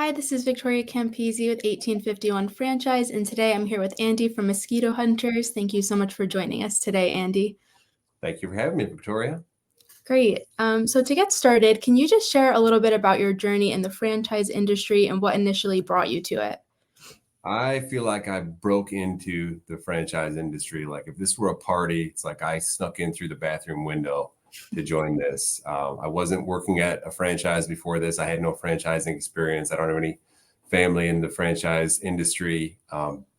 Hi, this is Victoria Campisi with 1851 Franchise, and today I'm here with Andy from Mosquito Hunters. Thank you so much for joining us today, Andy. Thank you for having me, Victoria. Great. So to get started, can you just share a little bit about your journey in the franchise industry and what initially brought you to it? I feel like I broke into the franchise industry. Like if this were a party, it's like I snuck in through the bathroom window to join this. I wasn't working at a franchise before this. I had no franchising experience. I don't have any family in the franchise industry,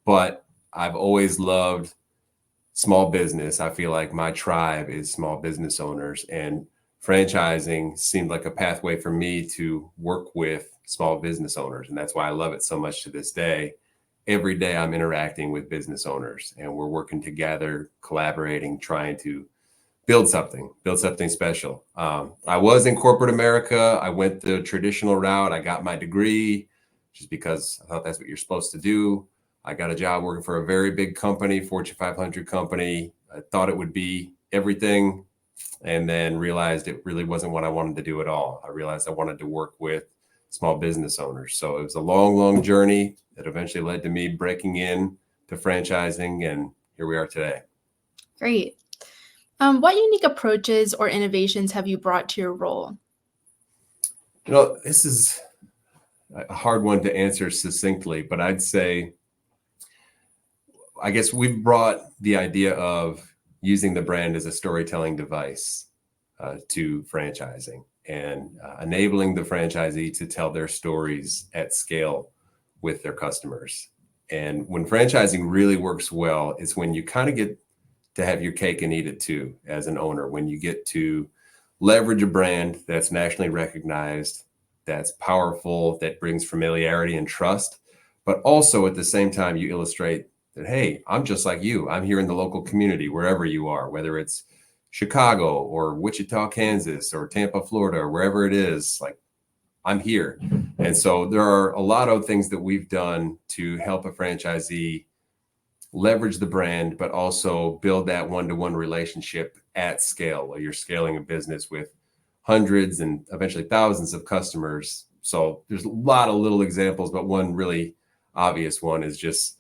but I've always loved small business. I feel like my tribe is small business owners, and franchising seemed like a pathway for me to work with small business owners. And that's why I love it so much to this day. Every day I'm interacting with business owners and we're working together, collaborating, trying to build something special. I was in corporate America. I went the traditional route. I got my degree just because I thought that's what you're supposed to do. I got a job working for a very big company, Fortune 500 company. I thought it would be everything, and then realized it really wasn't what I wanted to do at all. I realized I wanted to work with small business owners. So it was a long, long journey that eventually led to me breaking in to franchising, and here we are today. Great. What unique approaches or innovations have you brought to your role? This is a hard one to answer succinctly, but I'd say, I guess we've brought the idea of using the brand as a storytelling device to franchising and enabling the franchisee to tell their stories at scale with their customers. And when franchising really works well, it's when you kind of get to have your cake and eat it too as an owner, when you get to leverage a brand that's nationally recognized, that's powerful, that brings familiarity and trust, but also at the same time you illustrate that, hey, I'm just like you. I'm here in the local community, wherever you are, whether it's Chicago or Wichita, Kansas, or Tampa, Florida, or wherever it is, like I'm here. And so there are a lot of things that we've done to help a franchisee leverage the brand, but also build that one-to-one relationship at scale, where you're scaling a business with hundreds and eventually thousands of customers. So there's a lot of little examples, but one really obvious one is just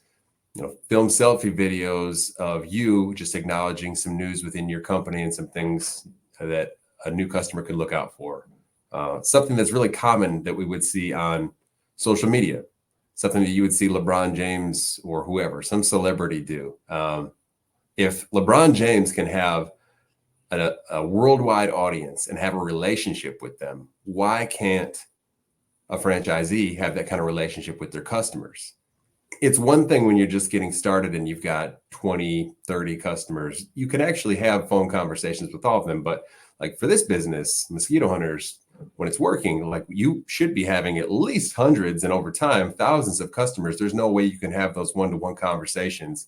film selfie videos of you just acknowledging some news within your company and some things that a new customer could look out for. Something that's really common that we would see on social media, something that you would see LeBron James or whoever, some celebrity do. If LeBron James can have a worldwide audience and have a relationship with them, why can't a franchisee have that kind of relationship with their customers? It's one thing when you're just getting started and you've got 20, 30 customers, you can actually have phone conversations with all of them. But like for this business, Mosquito Hunters, when it's working, like you should be having at least hundreds and over time, thousands of customers. There's no way you can have those one-to-one conversations.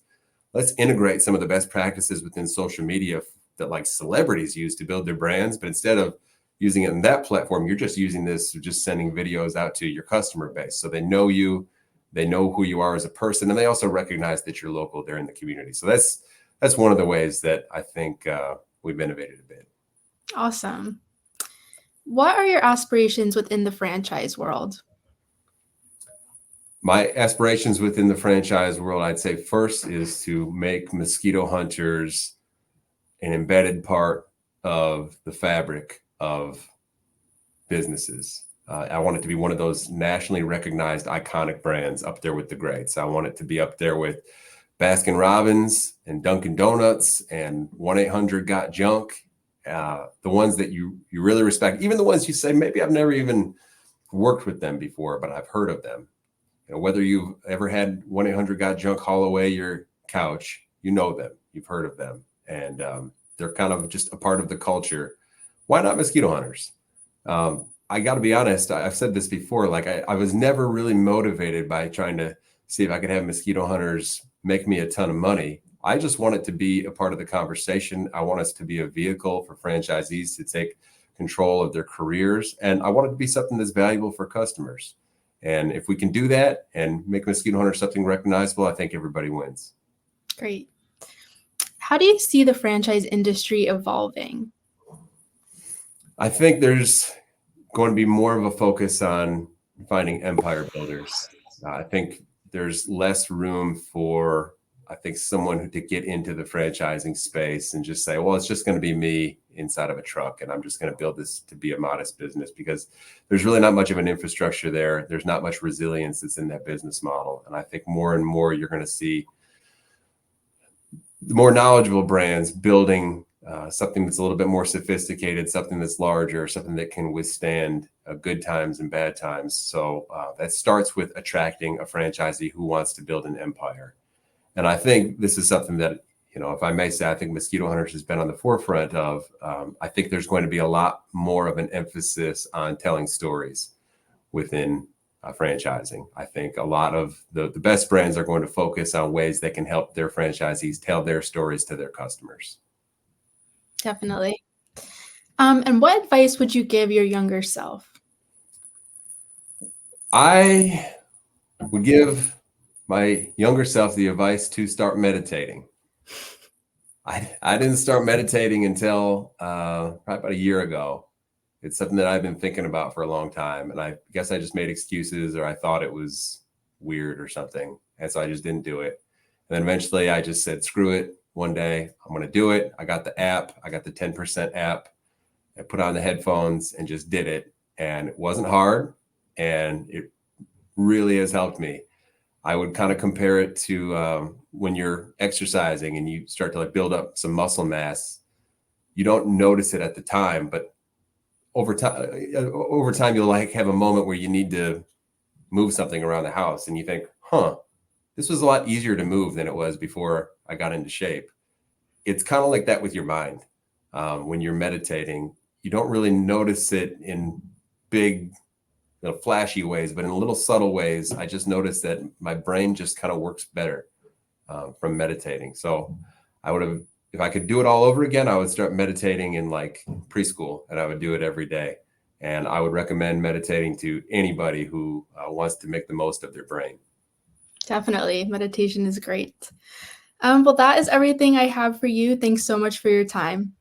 Let's integrate some of the best practices within social media that like celebrities use to build their brands. But instead of using it in that platform, you're just using this, just sending videos out to your customer base. So they know you. They know who you are as a person, and they also recognize that you're local there in the community. So that's one of the ways that I think we've innovated a bit. Awesome. What are your aspirations within the franchise world? My aspirations within the franchise world, I'd say first is to make Mosquito Hunters an embedded part of the fabric of businesses. I want it to be one of those nationally recognized iconic brands up there with the greats. I want it to be up there with Baskin Robbins and Dunkin' Donuts and 1-800-GOT-JUNK, the ones that you really respect, even the ones you say, maybe I've never even worked with them before, but I've heard of them. Whether you've ever had 1-800-GOT-JUNK haul away your couch, you know them, you've heard of them, and they're kind of just a part of the culture. Why not Mosquito Hunters? I got to be honest, I've said this before, like I was never really motivated by trying to see if I could have Mosquito Hunters make me a ton of money. I just want it to be a part of the conversation. I want us to be a vehicle for franchisees to take control of their careers. And I want it to be something that's valuable for customers. And if we can do that and make Mosquito Hunters something recognizable, I think everybody wins. Great. How do you see the franchise industry evolving? I think there's going to be more of a focus on finding empire builders. I think there's less room for, I think, someone to get into the franchising space and just say, well, it's just going to be me inside of a truck, and I'm just going to build this to be a modest business, because there's really not much of an infrastructure there. There's not much resilience that's in that business model. And I think more and more you're going to see the more knowledgeable brands building something that's a little bit more sophisticated, something that's larger, something that can withstand good times and bad times. So that starts with attracting a franchisee who wants to build an empire. And I think this is something that, if I may say, I think Mosquito Hunters has been on the forefront of. I think there's going to be a lot more of an emphasis on telling stories within franchising. I think a lot of the best brands are going to focus on ways that can help their franchisees tell their stories to their customers. Definitely. And what advice would you give your younger self? I would give my younger self the advice to start meditating. I didn't start meditating until probably about a year ago. It's something that I've been thinking about for a long time. And I guess I just made excuses, or I thought it was weird or something. And so I just didn't do it. And then eventually I just said, screw it. One day I'm going to do it. I got the app. I got the 10% app. I put on the headphones and just did it. And it wasn't hard. And it really has helped me. I would kind of compare it to when you're exercising and you start to build up some muscle mass. You don't notice it at the time, but over time, you'll have a moment where you need to move something around the house and you think, this was a lot easier to move than it was before I got into shape. It's kind of like that with your mind. When you're meditating, you don't really notice it in big, flashy ways, but in little subtle ways. I just noticed that my brain just kind of works better from meditating. So if I could do it all over again, I would start meditating in preschool, and I would do it every day. And I would recommend meditating to anybody who wants to make the most of their brain. Definitely. Meditation is great. Well, that is everything I have for you. Thanks so much for your time.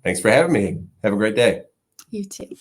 Thanks for having me. Have a great day. You too.